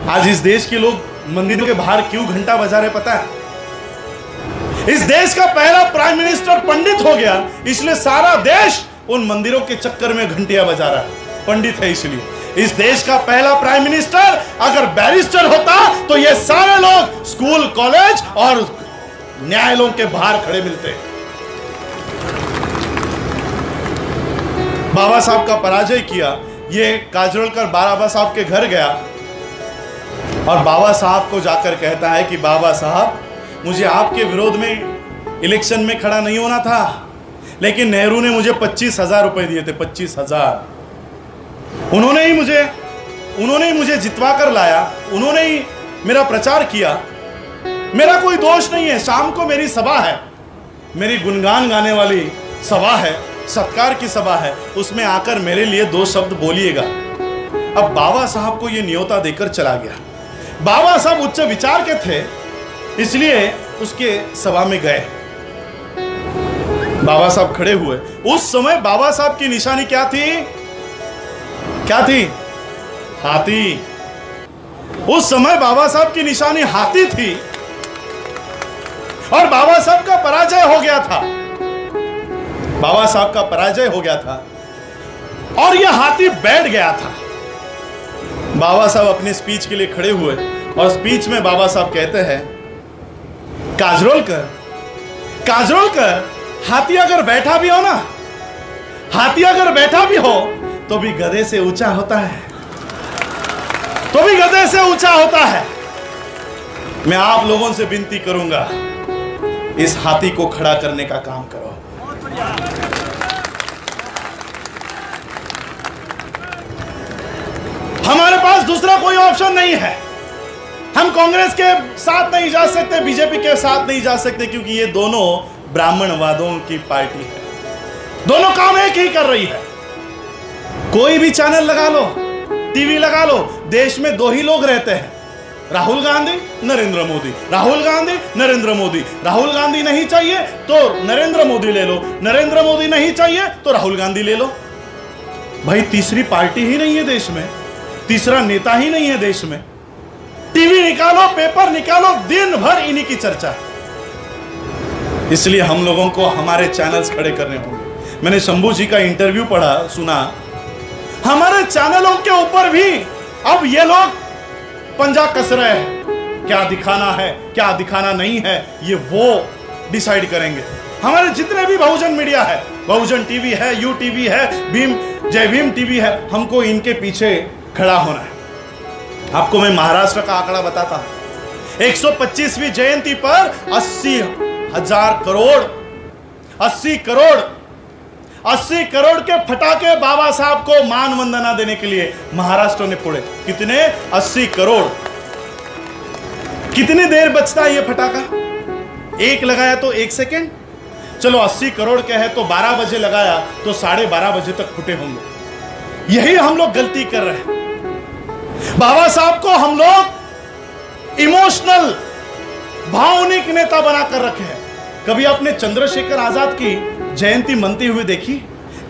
आज इस देश के लोग मंदिरों के बाहर क्यों घंटा बजा रहे पता है? इस देश का पहला प्राइम मिनिस्टर पंडित हो गया, इसलिए सारा देश उन मंदिरों के चक्कर में घंटियां बजा रहा है। पंडित है इसलिए। इस देश का पहला प्राइम मिनिस्टर अगर बैरिस्टर होता तो ये सारे लोग स्कूल, कॉलेज और न्यायालयों के बाहर खड़े मिलते। बाबा साहब का पराजय किया। ये काजरोलकर बाबा साहब के घर गया और बाबा साहब को जाकर कहता है कि बाबा साहब, मुझे आपके विरोध में इलेक्शन में खड़ा नहीं होना था, लेकिन नेहरू ने मुझे 25,000 रुपए दिए थे। 25,000 उन्होंने ही मुझे जितवा कर लाया, उन्होंने ही मेरा प्रचार किया। मेरा कोई दोष नहीं है। शाम को मेरी सभा है, मेरी गुणगान गाने वाली सभा है, सत्कार की सभा है, उसमें आकर मेरे लिए 2 शब्द बोलिएगा। अब बाबा साहब को यह न्योता देकर चला गया। बाबा साहब उच्च विचार के थे, इसलिए उसके सभा में गए। बाबा साहब खड़े हुए। उस समय बाबा साहब की निशानी क्या थी? क्या थी? हाथी। उस समय बाबा साहब की निशानी हाथी थी और बाबा साहब का पराजय हो गया था। बाबा साहब का पराजय हो गया था और यह हाथी बैठ गया था। बाबा साहब अपने स्पीच के लिए खड़े हुए और स्पीच में बाबा साहब कहते हैं, काजरोलकर, हाथी अगर बैठा भी हो ना, हाथी अगर बैठा भी हो तो भी गधे से ऊंचा होता है, तो भी गधे से ऊंचा होता है। मैं आप लोगों से विनती करूंगा, इस हाथी को खड़ा करने का काम करो। हमारे पास दूसरा कोई ऑप्शन नहीं है। हम कांग्रेस के साथ नहीं जा सकते, बीजेपी के साथ नहीं जा सकते, क्योंकि ये दोनों ब्राह्मणवादों की पार्टी है। दोनों काम एक ही कर रही है। कोई भी चैनल लगा लो, टीवी लगा लो, देश में 2 ही लोग रहते हैं, राहुल गांधी, नरेंद्र मोदी। राहुल गांधी, नरेंद्र मोदी। राहुल गांधी नहीं चाहिए तो नरेंद्र मोदी ले लो, नरेंद्र मोदी नहीं चाहिए तो राहुल गांधी ले लो। भाई तीसरी पार्टी ही नहीं है देश में, तीसरा नेता ही नहीं है देश में। टीवी निकालो, पेपर निकालो, दिन भर इन्हीं की चर्चा। इसलिए हम लोगों को हमारे चैनल्स खड़े करने होंगे। मैंने शंभू जी का इंटरव्यू पढ़ा, सुना। हमारे चैनलों के ऊपर भी अब ये लोग पंजा कस रहे हैं। क्या दिखाना है, क्या दिखाना नहीं है, ये वो डिसाइड करेंगे। हमारे जितने भी बहुजन मीडिया है, बहुजन टीवी है, यू टीवी है, जय भीम टीवी है, हमको इनके पीछे खड़ा होना है। आपको मैं महाराष्ट्र का आंकड़ा बताता हूं। 125वीं जयंती पर 80 करोड़ के फटाके बाबा साहब को मान वंदना देने के लिए महाराष्ट्र ने फोड़े। कितने? 80 करोड़। कितनी देर बचता है ये फटाका? 1 लगाया तो 1 सेकेंड। चलो 80 करोड़ के है तो 12 बजे लगाया तो 12:30 बजे तक फूटे होंगे। यही हम लोग गलती कर रहे हैं। बाबा साहब को हम लोग इमोशनल, भावनिक नेता बनाकर रखे हैं। कभी आपने चंद्रशेखर आजाद की जयंती मनते हुए देखी?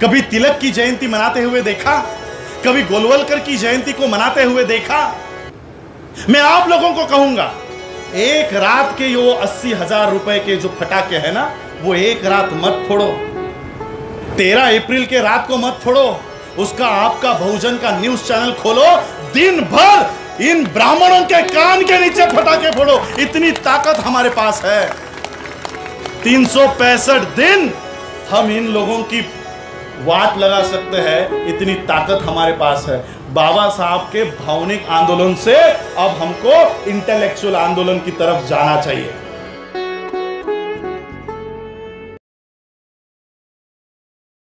कभी तिलक की जयंती मनाते हुए देखा? कभी गोलवलकर की जयंती को मनाते हुए देखा? मैं आप लोगों को कहूंगा, एक रात के वो 80,000 रुपए के जो फटाके हैं ना, वो एक रात मत फोड़ो। 13 अप्रैल के रात को मत फोड़ो। उसका आपका बहुजन का न्यूज चैनल खोलो, दिन भर इन ब्राह्मणों के कान के नीचे फटाके फोड़ो। इतनी ताकत हमारे पास है। 365 दिन हम इन लोगों की वाट लगा सकते हैं, इतनी ताकत हमारे पास है। बाबा साहब के भावनिक आंदोलन से अब हमको इंटेलेक्चुअल आंदोलन की तरफ जाना चाहिए।